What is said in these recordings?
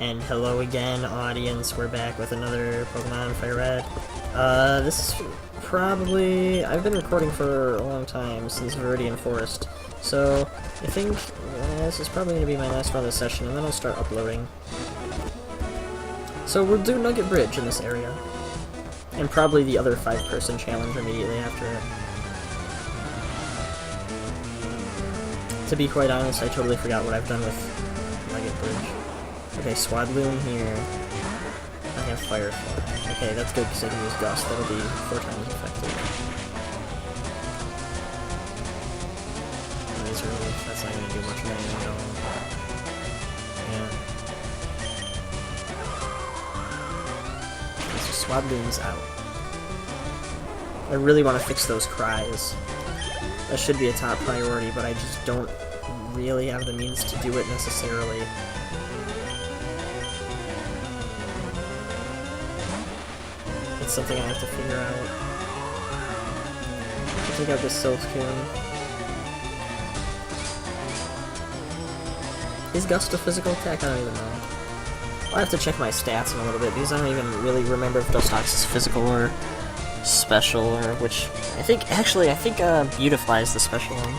And hello again, audience. We're back with another Pokemon Fire Red. This is probably... I've been recording for a long time, since Viridian Forest. So, I think this is probably going to be my last run of the session, and then I'll start uploading. So we'll do Nugget Bridge in this area. And probably the other 5-person challenge immediately after it. To be quite honest, I totally forgot what I've done with Nugget Bridge. Okay, Swadloon here. I have Firefly. Okay, that's good because I can use Gust. That'll be 4 times effective. Razor Leaf, that's not going to do much damage at all. Yeah. So Swadloon's out. I really want to fix those cries. That should be a top priority, but I just don't really have the means to do it necessarily. It's something I have to figure out. I think I've just Silph-Kun. Is Gust a physical attack? I don't even know. I'll have to check my stats in a little bit, because I don't even really remember if Dustox is physical or special, or which... I think Beautifly is the special one.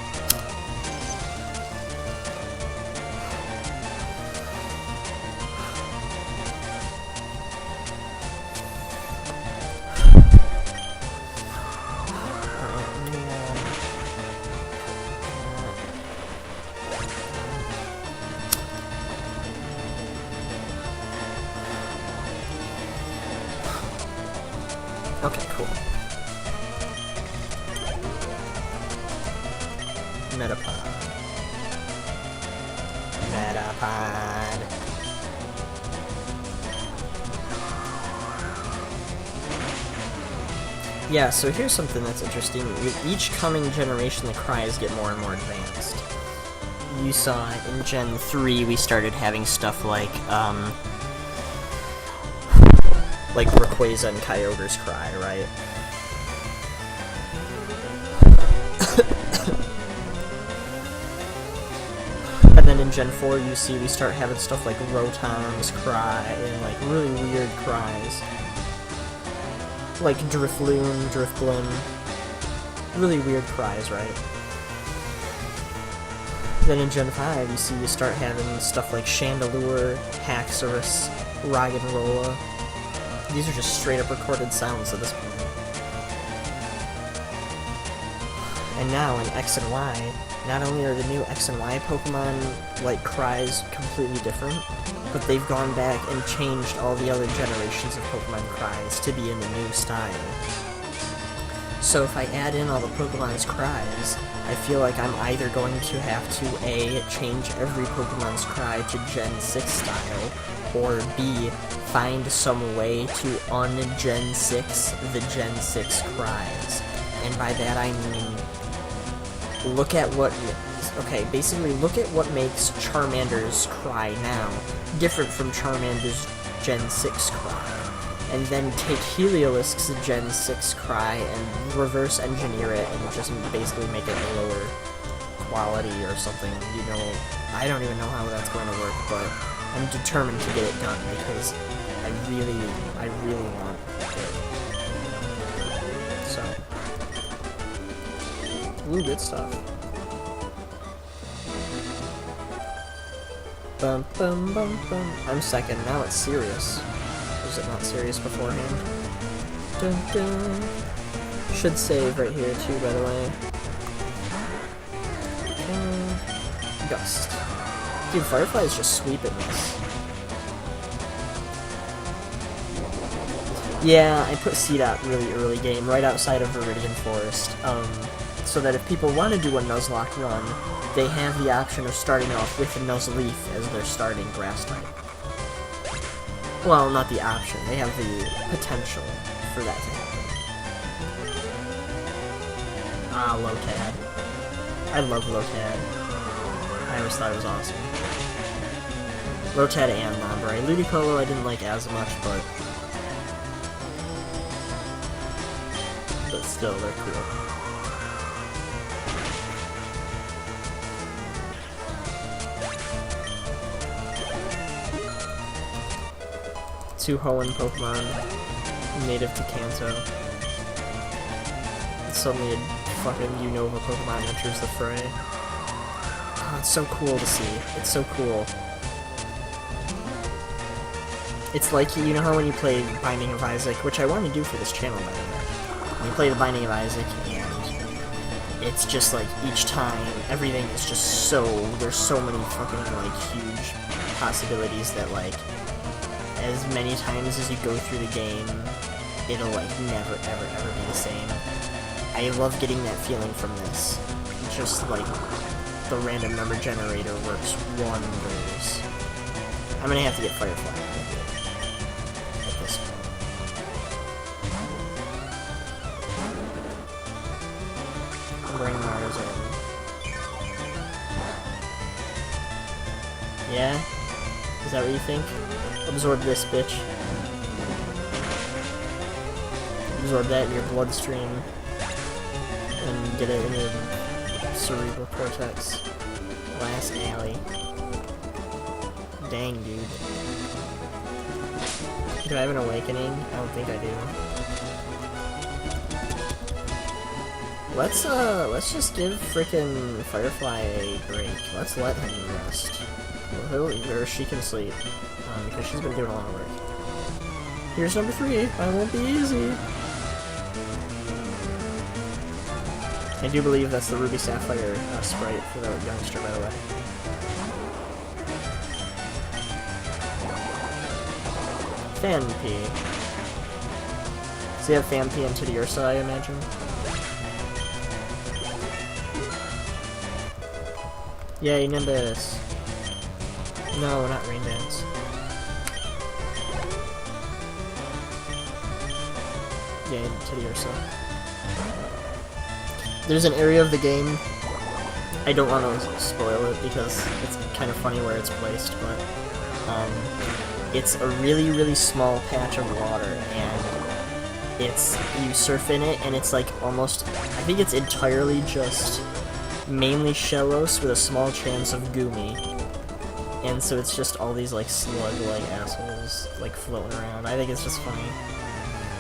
Okay, cool. Metapod. Yeah, so here's something that's interesting. With each coming generation, the cries get more and more advanced. You saw in Gen 3, we started having stuff like Rayquaza and Kyogre's cry, right? And then in Gen 4, you see we start having stuff like Rotom's cry and like really weird cries. Like Drifloon, Drifblim. Really weird cries, right? Then in Gen 5, you see you start having stuff like Chandelure, Haxorus, Roggenrola. These are just straight up recorded sounds at this point. And now in X and Y, not only are the new X and Y Pokemon, like, cries completely different, but they've gone back and changed all the other generations of Pokemon cries to be in the new style. So if I add in all the Pokemon's cries, I feel like I'm either going to have to A, change every Pokemon's cry to Gen 6 style, or B, find some way to un-Gen 6 the Gen 6 cries. And by that I mean, look at what... Okay, basically look at what makes Charmander's cry now different from Charmander's Gen 6 cry. And then take Heliolisk's Gen 6 cry and reverse engineer it and just basically make it a lower quality or something. You know, I don't even know how that's going to work, but I'm determined to get it done because I really want it. So. Ooh, good stuff. Bum bum bum bum. I'm second, now it's serious. Was it not serious beforehand? Dun dun. Should save right here too, by the way. Gust. Dude, Firefly is just sweeping this. Yeah, I put Seedot really early game, right outside of Viridian Forest, so that if people want to do a Nuzlocke run, they have the option of starting off with a Nuzleaf as their starting grass type. Well, not the option, they have the potential for that to happen. Ah, Lotad. I love Lotad. I always thought it was awesome. Lotad and Lombre. Ludicolo I didn't like as much, but still, they're cool. 2 Hoenn Pokemon native to Kanto. And suddenly a fucking Unova Pokemon enters the fray. Oh, it's so cool to see. It's so cool. It's like, you know how when you play Binding of Isaac, which I want to do for this channel, by the way. When you play the Binding of Isaac, and it's just like, each time, everything is just so, there's so many fucking, like, huge possibilities that, like, as many times as you go through the game, it'll, like, never, ever, ever be the same. I love getting that feeling from this. Just, like, the random number generator works wonders. I'm gonna have to get Firefly at this point. I'm bringing Mars over. Yeah? Is that what you think? Absorb this, bitch. Absorb that in your bloodstream. And get it in your cerebral cortex. Last alley. Dang, dude. Do I have an awakening? I don't think I do. Let's just give frickin' Firefly a break. Let's let him rest. Or she can sleep. Because she's been doing a lot of work. Here's number 3. I won't be easy. I do believe that's the Ruby Sapphire sprite for the youngster, by the way. Fanpy. Does he have Fanpy and Teddiursa, I imagine? Yay, Nimbus. No, not Rain Dance. Yay, Teddiursa. There's an area of the game, I don't want to spoil it because it's kind of funny where it's placed, but it's a really, really small patch of water, and you surf in it, and it's like almost, I think it's entirely just mainly Shellos with a small chance of Goomy, and so it's just all these like slug-like assholes like floating around. I think it's just funny.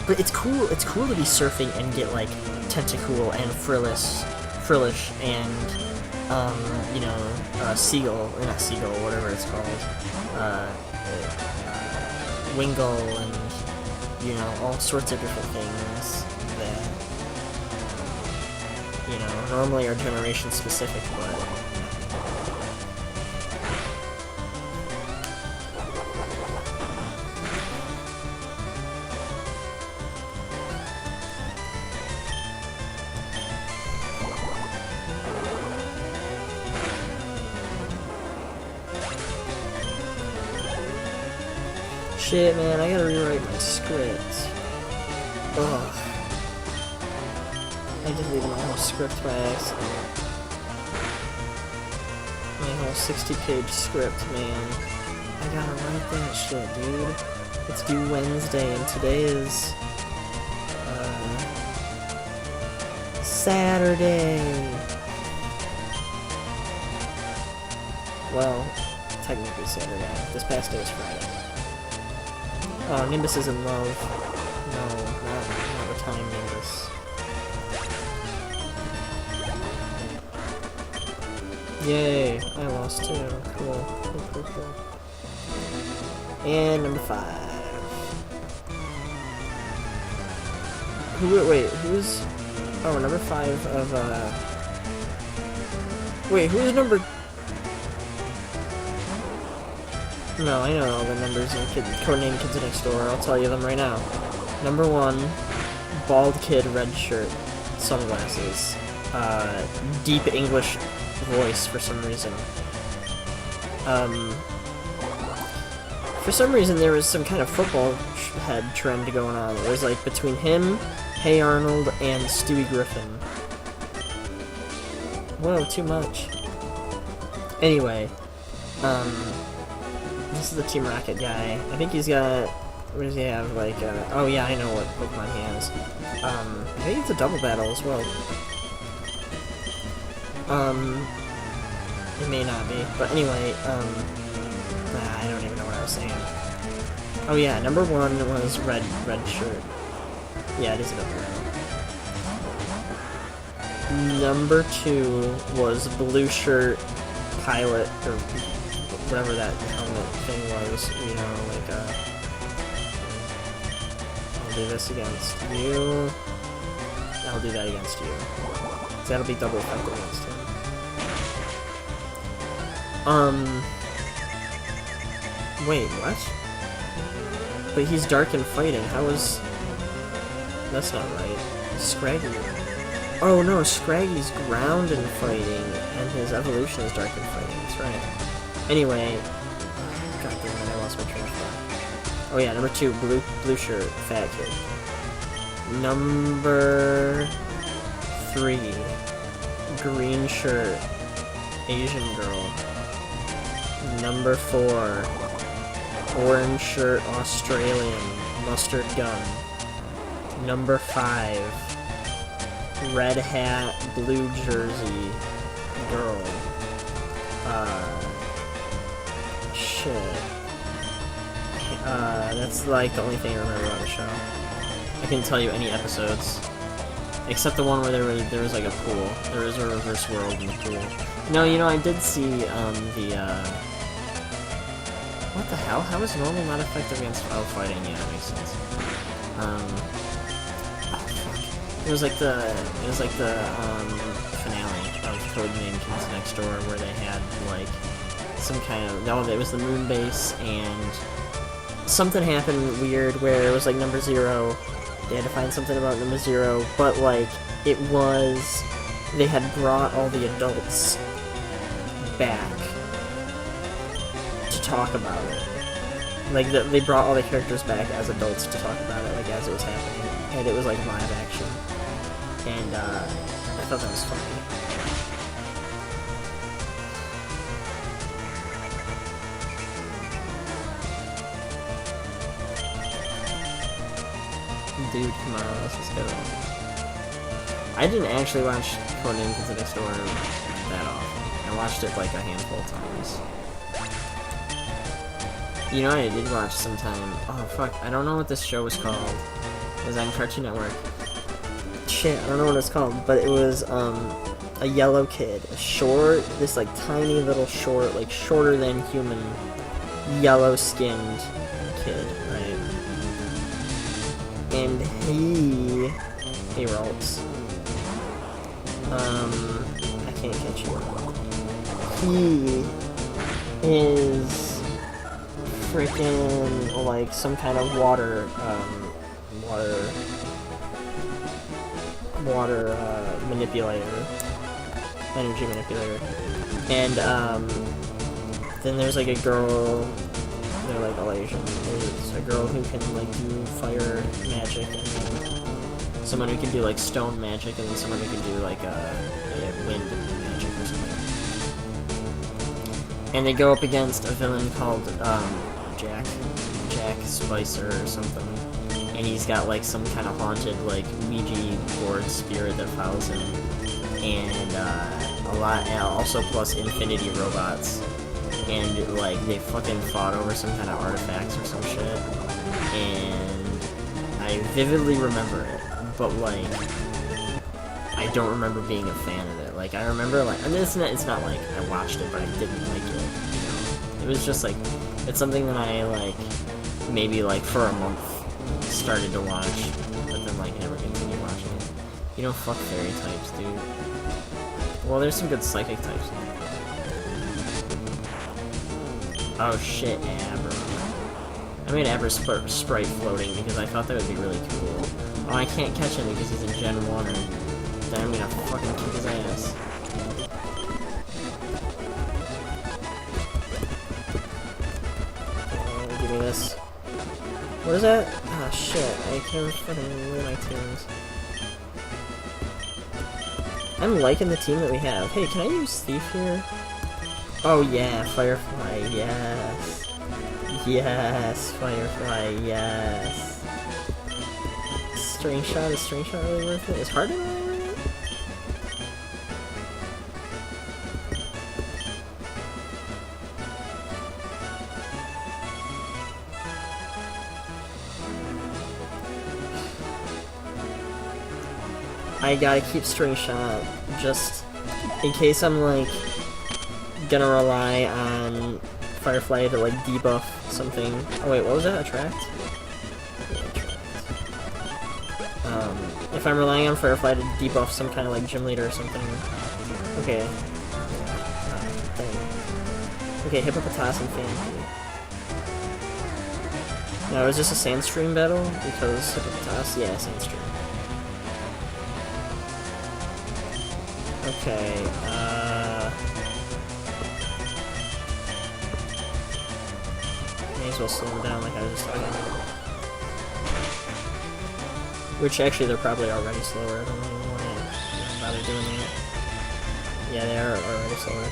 But it's cool to be surfing and get like Tentacool and Frillish and you know, Seagull, or not Seagull, whatever it's called, Wingull, and you know, all sorts of different things that, you know, normally are generation specific, but shit, man, I gotta rewrite my script. Ugh. I deleted my whole script by accident. My whole 60-page script, man. I gotta write that shit, dude. It's due Wednesday, and today is... Saturday! Well, technically Saturday. This past day was Friday. Oh, Nimbus is in love. No, not the time Nimbus. Yay, I lost too. Cool. And number 5. Wait, who's... Oh, number 5 of, Wait, who's number... No, I know all the numbers in Codename Kids Next Door. I'll tell you them right now. Number 1, bald kid, red shirt, sunglasses, deep English voice for some reason. For some reason there was some kind of football head trend going on. It was like between him, Hey Arnold, and Stewie Griffin. Whoa, too much. Anyway, this is the Team Rocket guy. I think he's got... What does he have? Like, oh yeah, I know what Pokemon he has. I think it's a double battle as well. It may not be. But anyway, I don't even know what I was saying. Oh yeah, number 1 was red shirt. Yeah, it is a double arrow. Number 2 was blue shirt pilot, or whatever that helmet thing was, you know, like, I'll do this against you. I'll do that against you. So that'll be double effective against him. Wait, what? But he's dark and fighting, how is... That's not right. Scraggy. Oh no, Scraggy's ground and fighting, and his evolution is dark and fighting, that's right. Anyway... God damn it, I lost my train of thought. Oh yeah, number 2, blue shirt, fat kid. Number 3, green shirt, Asian girl. Number 4, orange shirt, Australian, mustard gun. Number 5, red hat, blue jersey, girl. Shit. That's like the only thing I remember about the show. I couldn't tell you any episodes. Except the one where there was like a pool. There was a reverse world in the pool. No, you know, I did see, what the hell? How is normal not effective against fighting? Yeah, that makes sense. Oh, fuck. It was like the finale of Codename Kids Next Door, where they had, like, some kind of... No, it was the moon base, and something happened weird where it was, like, number 0. They had to find something about number 0, but, like, it was... They had brought all the adults back to talk about it. Like, they brought all the characters back as adults to talk about it, like, as it was happening. And it was, like, live action. And, I thought that was funny. Dude, come on, let's just go. I didn't actually watch Codename Kids Next Door that often. I watched it like a handful of times. You know, I did watch sometime. Oh fuck, I don't know what this show was called. It was on Cartoon Network. Shit, I don't know what it's called, but it was a yellow kid, this like tiny little short, like shorter than human, yellow-skinned kid, right? And he rolls. I can't catch you. He is freaking like some kind of water manipulator, energy manipulator, and then there's like a girl. They're like all Asian. There's a girl who can like do fire magic, and someone who can do like stone magic, and then someone who can do like wind magic or something. And they go up against a villain called Jack Spicer or something, and he's got like some kind of haunted like Ouija board spirit that follows him, and also plus infinity robots. And, like, they fucking fought over some kind of artifacts or some shit. And I vividly remember it, but, like, I don't remember being a fan of it. Like, I remember, like, I mean, it's not like I watched it, but I didn't like it, you know? It was just, like, it's something that I, like, maybe, like, for a month started to watch, but then, like, never continued watching it. You know, fuck fairy types, dude. Well, there's some good psychic types in there. Oh shit, Abra. I made Abra's sprite floating because I thought that would be really cool. Oh, I can't catch him because he's in Gen 1, and then I'm gonna fucking kick his ass. Oh, give me this. What is that? Ah, shit. I can't fucking ruin my teams. I'm liking the team that we have. Hey, can I use Thief here? Oh yeah, Firefly, yes. Yes, Firefly, yes. String shot, is string shot really worth it? Is Harden really worth it? I gotta keep string shot, just in case I'm, like, gonna rely on Firefly to, like, debuff something. Oh wait, what was that? Attract? Yeah, attract. If I'm relying on Firefly to debuff some kind of, like, gym leader or something. Okay. Okay, Hippopotas and Fancy. Now, is this a Sandstream battle? Because Hippopotas? Yeah, Sandstream. Okay, may as well slow them down like I was just talking about. Which, actually, they're probably already slower. I don't even want to bother doing that. Yeah, they are already slower.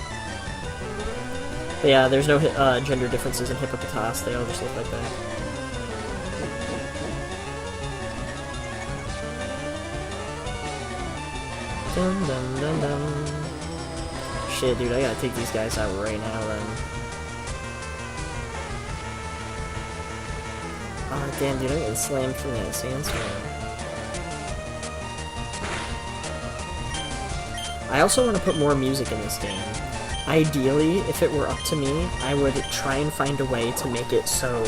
But yeah, there's no gender differences in Hippopotas. They all just look like that. Dun, dun, dun, dun. Shit, dude, I gotta take these guys out right now, then. Oh, damn, dude, I'm getting slammed from that sandstorm. I also want to put more music in this game. Ideally, if it were up to me, I would try and find a way to make it so,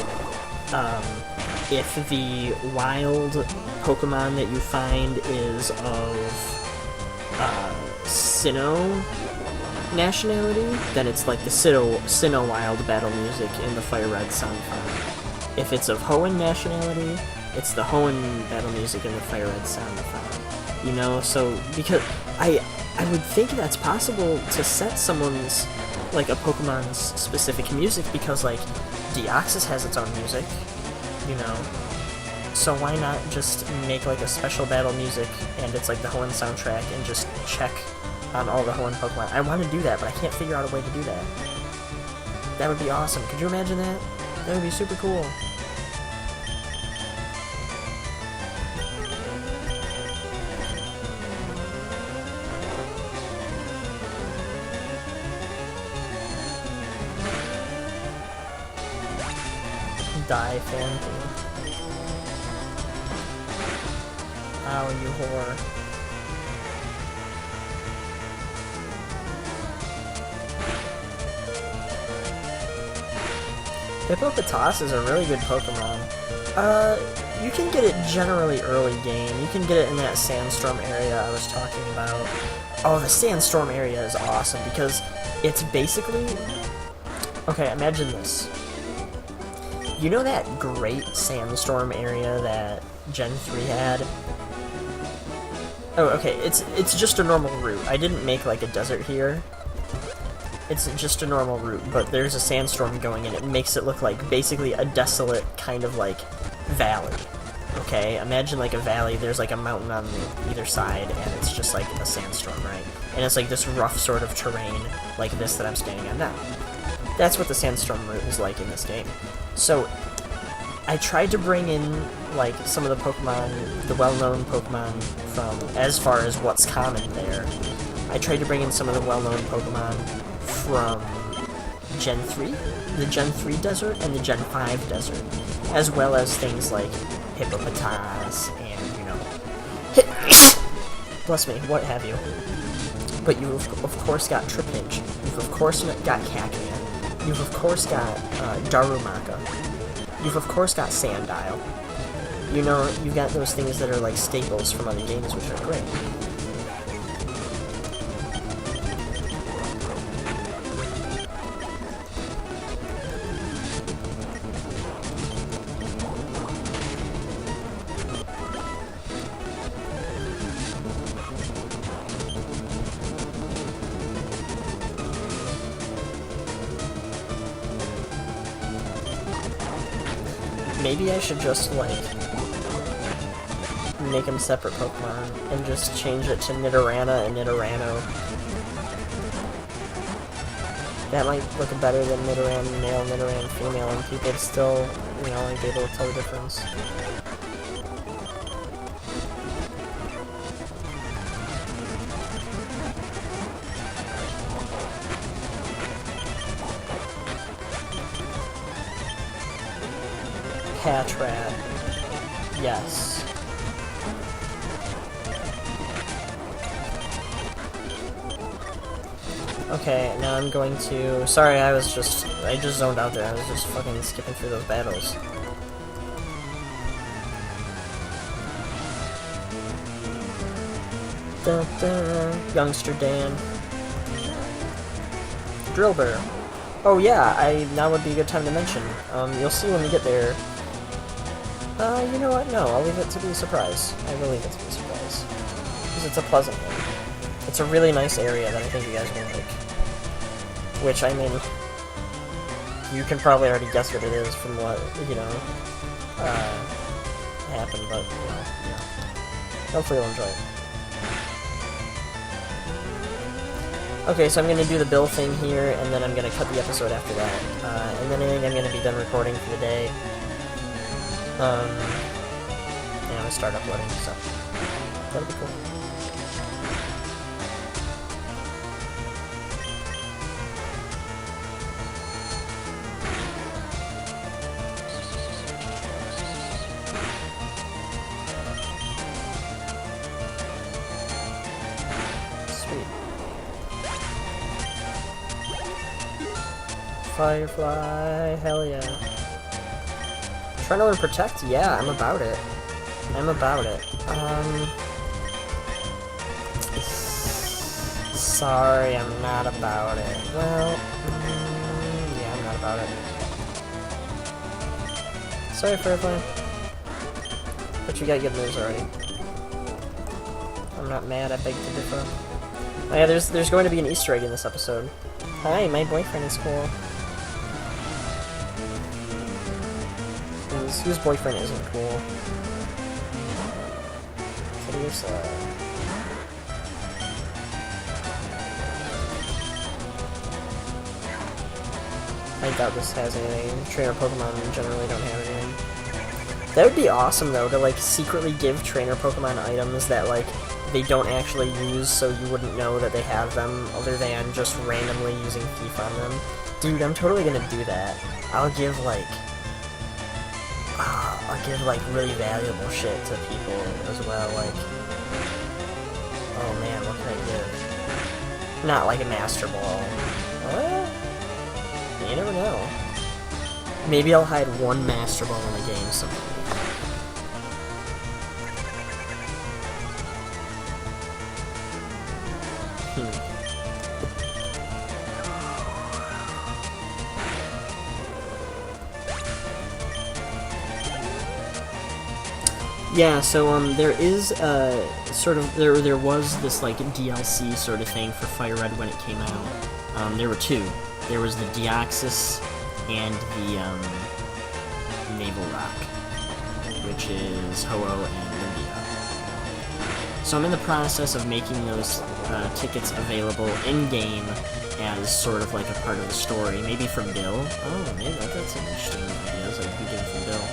if the wild Pokemon that you find is of Sinnoh nationality, then it's like the Sinnoh wild battle music in the Fire Red sound file. If it's of Hoenn nationality, it's the Hoenn battle music in the Fire Red sound file. You know, so, because I would think that's possible to set someone's, like, a Pokemon's specific music, because, like, Deoxys has its own music, you know? So why not just make, like, a special battle music, and it's, like, the Hoenn soundtrack, and just check on all the Hoenn Pokemon? I want to do that, but I can't figure out a way to do that. That would be awesome. Could you imagine that? That would be super cool. Die, Phantom. Ow, you whore. Hippopotas is a really good Pokemon. You can get it generally early game. You can get it in that Sandstorm area I was talking about. Oh, the Sandstorm area is awesome because it's basically... Okay, imagine this. You know that great Sandstorm area that Gen 3 had? Oh, okay, it's just a normal route. I didn't make, like, a desert here. It's just a normal route, but there's a sandstorm going in. It makes it look like basically a desolate kind of, like, valley. Okay, imagine, like, a valley, there's, like, a mountain on either side, and it's just, like, a sandstorm, right? And it's, like, this rough sort of terrain, like this that I'm standing on now. That's what the sandstorm route is like in this game. So, I tried to bring in, like, some of the Pokemon, the well-known Pokemon from, as far as what's common there. I tried to bring in some of the well-known Pokemon from Gen 3, the Gen 3 desert, and the Gen 5 desert, as well as things like Hippopotas and, you know, bless me, what have you. But you've, of course, got Trapinch. You've, of course, got Cacnea. You've, of course, got Darumaka. You've, of course, got Sandile. You know, you've got those things that are, like, staples from other games, which are great. Maybe I should just, like, make them separate Pokemon and just change it to Nidorana and Nidorano. That might look better than Nidoran male, Nidoran female, and people still, you know, like, be able to tell the difference. Patrat. Yes. Okay, now I'm going to... Sorry, I just zoned out there. I was just fucking skipping through those battles. Da, da, Youngster Dan. Drill Bear. Oh yeah, now would be a good time to mention. You'll see when we get there. You know what? No, I'll leave it to be a surprise. I will leave it to be a surprise. Because it's a pleasant one. It's a really nice area that I think you guys will like. Which, I mean, you can probably already guess what it is from what, you know, happened, but, you know, yeah. Hopefully you'll enjoy it. Okay, so I'm going to do the bill thing here, and then I'm going to cut the episode after that. And then I think I'm going to be done recording for the day. And I'm going to start uploading, so that'll be cool. Firefly, hell yeah. Trying to learn Protect? Yeah, I'm about it. I'm about it. Sorry, I'm not about it. Well, yeah, I'm not about it. Sorry, Firefly. But you got good news already. I'm not mad, I beg to differ. Oh yeah, there's going to be an Easter egg in this episode. Hi, my boyfriend is cool. Whose boyfriend isn't cool? Here's, I doubt this has anything. Trainer Pokemon generally don't have anything. That would be awesome, though, to, like, secretly give trainer Pokemon items that, like, they don't actually use, so you wouldn't know that they have them, other than just randomly using Thief on them. Dude, I'm totally gonna do that. I'll give, like, really valuable shit to people as well, like, oh man, what can I give? Not like a Master Ball. You never know. Maybe I'll hide one Master Ball in the game somewhere. Yeah, so there is sort of there was this like DLC sort of thing for Fire Red when it came out. There were two. There was the Deoxys and the Naval Rock, which is Ho-Oh and Lugia. So I'm in the process of making those tickets available in game as sort of like a part of the story, maybe from Bill. Oh, maybe that's an interesting idea. So I can get it from Bill.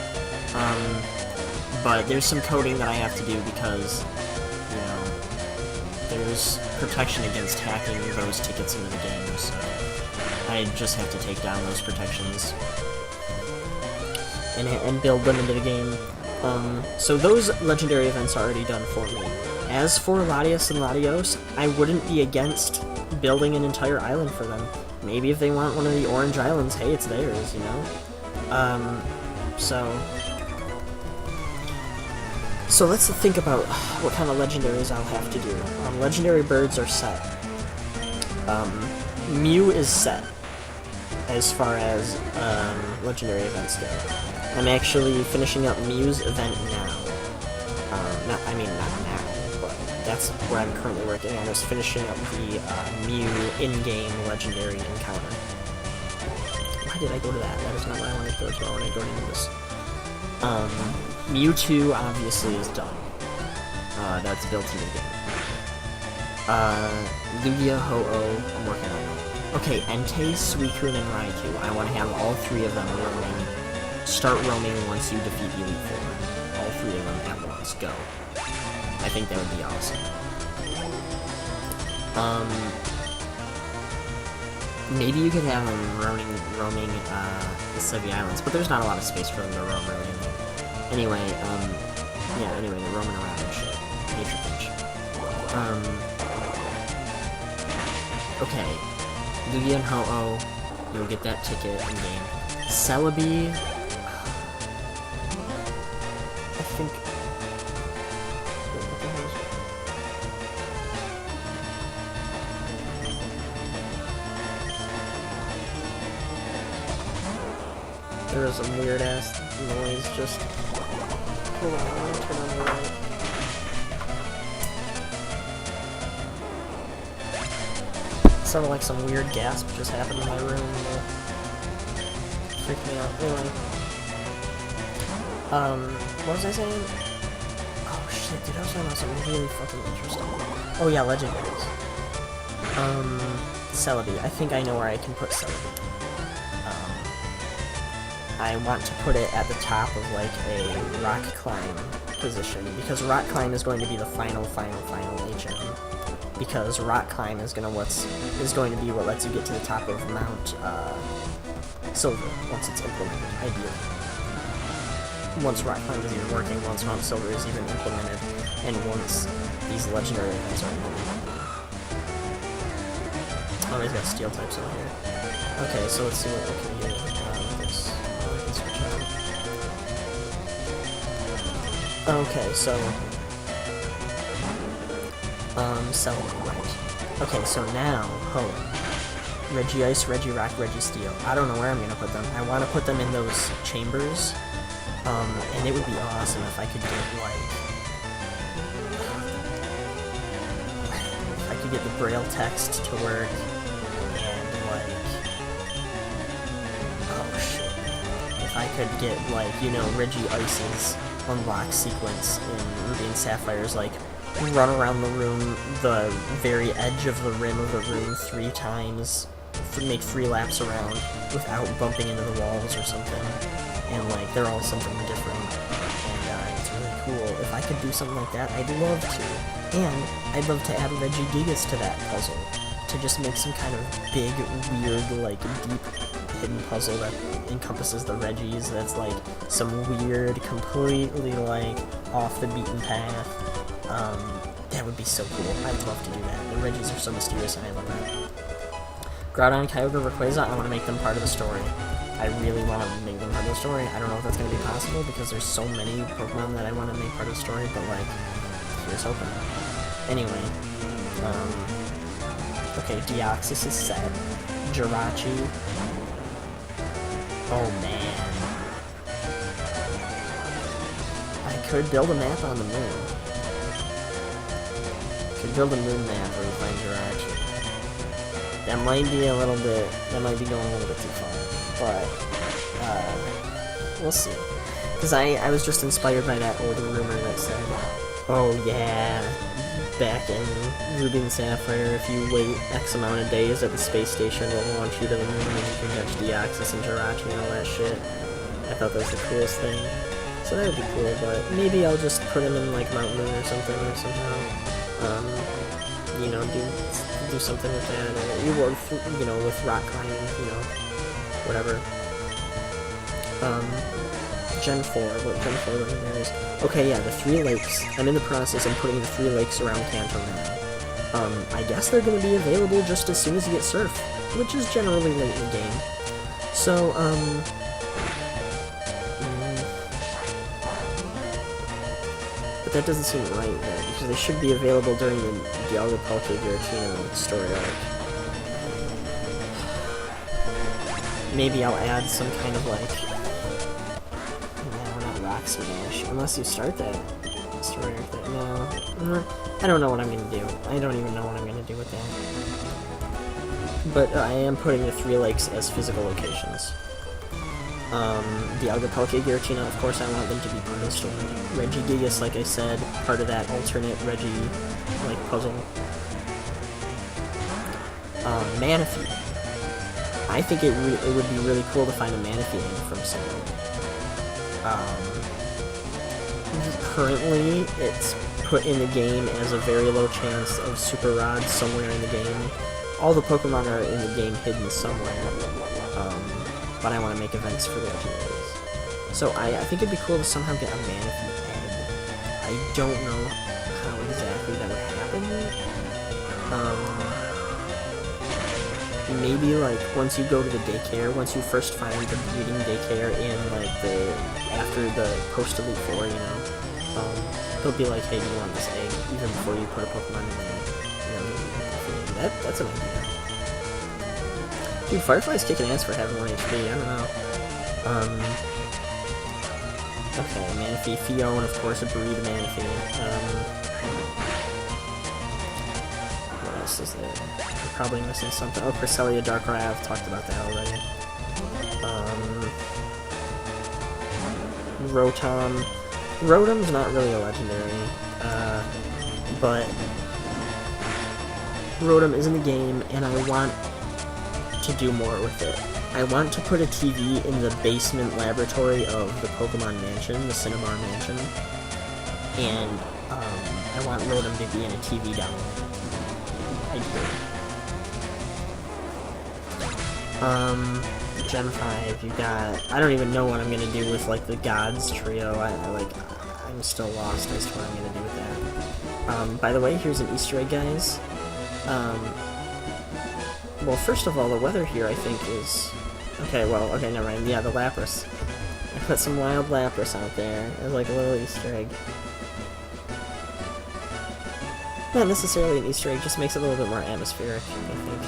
But there's some coding that I have to do because, you know, there's protection against hacking those tickets into the game, so I just have to take down those protections and build them into the game. So those legendary events are already done for me. As for Latios and Latios, I wouldn't be against building an entire island for them. Maybe if they want one of the orange islands, hey, it's theirs, you know? So let's think about what kind of legendaries I'll have to do. Legendary birds are set. Mew is set, as far as legendary events go. I'm actually finishing up Mew's event now. Not now, but that's where I'm currently working on, is finishing up the Mew in-game legendary encounter. Why did I go to that? That is not what I wanted to go to. I want to go to this. Mewtwo obviously is done. That's built into the game. Lugia, Ho-Oh, I'm working on it. Okay, Entei, Suicune, and Raikou. I want to have all three of them roaming. Start roaming once you defeat Elite Four. All three of them at once. Go. I think that would be awesome. Maybe you could have them roaming the Sevii Islands, but there's not a lot of space for them to roam really. Anyway, they're roaming around and shit. Nature Beach. Okay. Lugia and Ho-Oh, you'll get that ticket in game. Celebi, I think. Wait, what the hell is it? There was some weird ass noise just. Hold on, I'm gonna turn on the light. Sounded like some weird gasp just happened in my room. Freaked me out. Anyway. What was I saying? Oh shit, dude, I was talking about something really fucking interesting. Oh yeah, legendaries. Celebi. I think I know where I can put Celebi. I want to put it at the top of like a rock climb position, because rock climb is going to be the final HM. Because rock climb is going to be what lets you get to the top of Mount Silver once it's implemented, ideally. Once rock climb is even working, once Mount Silver is even implemented, and once these legendary events are implemented. Oh, he's got steel types over here. Okay, so let's see what we can do with this. We can switch out. Okay, so Celebi, right. Okay, so now, Regice, Regirock, Registeel. I don't know where I'm gonna put them. I want to put them in those chambers, and it would be awesome if I could get the Braille text to work, and like, oh shit, if I could get like, you know, Regice's unlock sequence in Ruby and Sapphire's like, run around the room, the very edge of the rim of the room 3 times, make 3 laps around without bumping into the walls or something, and like they're all something different, and it's really cool. If I could do something like that, I'd love to. And I'd love to add Regigigas to that puzzle, to just make some kind of big, weird, like deep hidden puzzle that encompasses the Regis, that's like some weird, completely like off the beaten path. That would be so cool. I'd love to do that. The Regis are so mysterious and I love that. Groudon, Kyogre, Rayquaza, I want to make them part of the story. I really want to make them part of the story. I don't know if that's going to be possible because there's so many Pokemon that I want to make part of the story, but like, here's hoping. Anyway, okay, Deoxys is set. Jirachi. Oh man. I could build a map on the moon. Could build a moon map where we find Jirachi. That might be a little bit, that might be going a little bit too far, but, we'll see. Because I was just inspired by that old rumor that said, oh yeah, back in Ruby and Sapphire, if you wait X amount of days at the space station, it'll launch you to the moon and you can catch Deoxys and Jirachi and all that shit. I thought that was the coolest thing. So that would be cool, but maybe I'll just put him in like Mount Moon or something, or somehow, you know, do something with that, or, you know, with rock climbing, you know, whatever. Gen 4, what Gen 4 legendaries? Okay, yeah, the 3 lakes. I'm in the process of putting the 3 lakes around Kanto now. I guess they're gonna be available just as soon as you get Surf, which is generally late in the game. So, but that doesn't seem right yet, because they should be available during the Dialga Palkia Giratina story arc. Maybe I'll add some kind of like, no, not Rock Smash, unless you start that story arc. No, I don't know what I'm gonna do. I don't even know what I'm gonna do with that. But I am putting the 3 lakes as physical locations. Dialga Palkia Giratina, of course I want them to be part of the story. Regigigas, like I said, part of that alternate Regi, like, puzzle. Manaphy. I think it would be really cool to find a Manaphy from someone. Currently, it's put in the game as a very low chance of Super Rod somewhere in the game. All the Pokemon are in the game hidden somewhere. But I want to make events for the legendaries. So I think it'd be cool to somehow get a Manaphy egg. I don't know how exactly that would happen. maybe like once you go to the daycare, once you first find the breeding daycare in like the after the post Elite Four, you know, they'll be like, hey, do you want this egg? Even before you put a Pokemon in there, you know, that's an idea. Dude, Firefly's kicking ass for having 1 HP. I don't know. Okay, Manaphy, Fion, of course, a breed Manaphy. What else is there? I'm probably missing something. Oh, Cresselia, Darkrai, I've talked about that already. Rotom. Rotom's not really a legendary, but Rotom is in the game, and I want to do more with it. I want to put a TV in the basement laboratory of the Pokemon Mansion, the Cinnabar Mansion, and I want Rotom to be in a TV down there. Gen 5, you got... I don't even know what I'm gonna do with, like, the Gods trio. I'm still lost as to what I'm gonna do with that. By the way, here's an Easter egg, guys. Well, first of all, the weather here, I think, is... Okay, never mind. Yeah, the Lapras. I put some wild Lapras out there as, like, a little Easter egg. Not necessarily an Easter egg, just makes it a little bit more atmospheric, I think.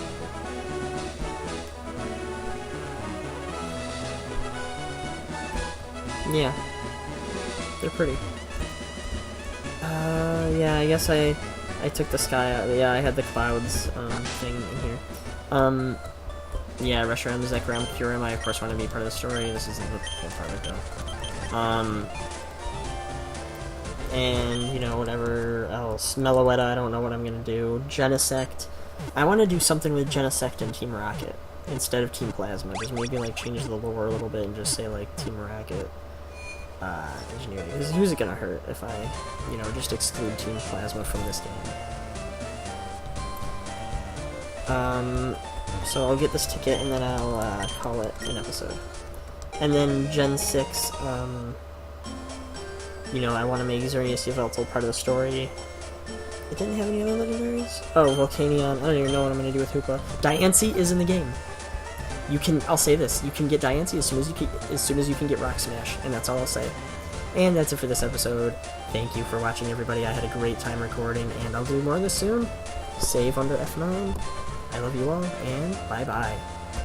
Yeah. They're pretty. Yeah, I guess I took the sky out. Yeah, I had the clouds, thing in here. Yeah, Reshiram, Zekrom, Kyurem, I of course want to be part of the story. This isn't the whole part of it, though. And, you know, whatever else. Meloetta, I don't know what I'm gonna do. Genesect. I want to do something with Genesect and Team Rocket instead of Team Plasma. Just maybe, like, change the lore a little bit and just say, like, Team Rocket. Engineering. Who's it gonna hurt if I, you know, just exclude Team Plasma from this game? So I'll get this ticket and then I'll, call it an episode. And then Gen 6, you know, I want to make Xerneas Yveltal part of the story. It didn't have any other legendaries? Oh, Volcanion. I don't even know what I'm gonna do with Hoopa. Diancie is in the game. You can, I'll say this, you can get Diancie as soon as you can get Rock Smash, and that's all I'll say. And that's it for this episode. Thank you for watching, everybody. I had a great time recording, and I'll do more of this soon. Save under F9. I love you all, and bye-bye.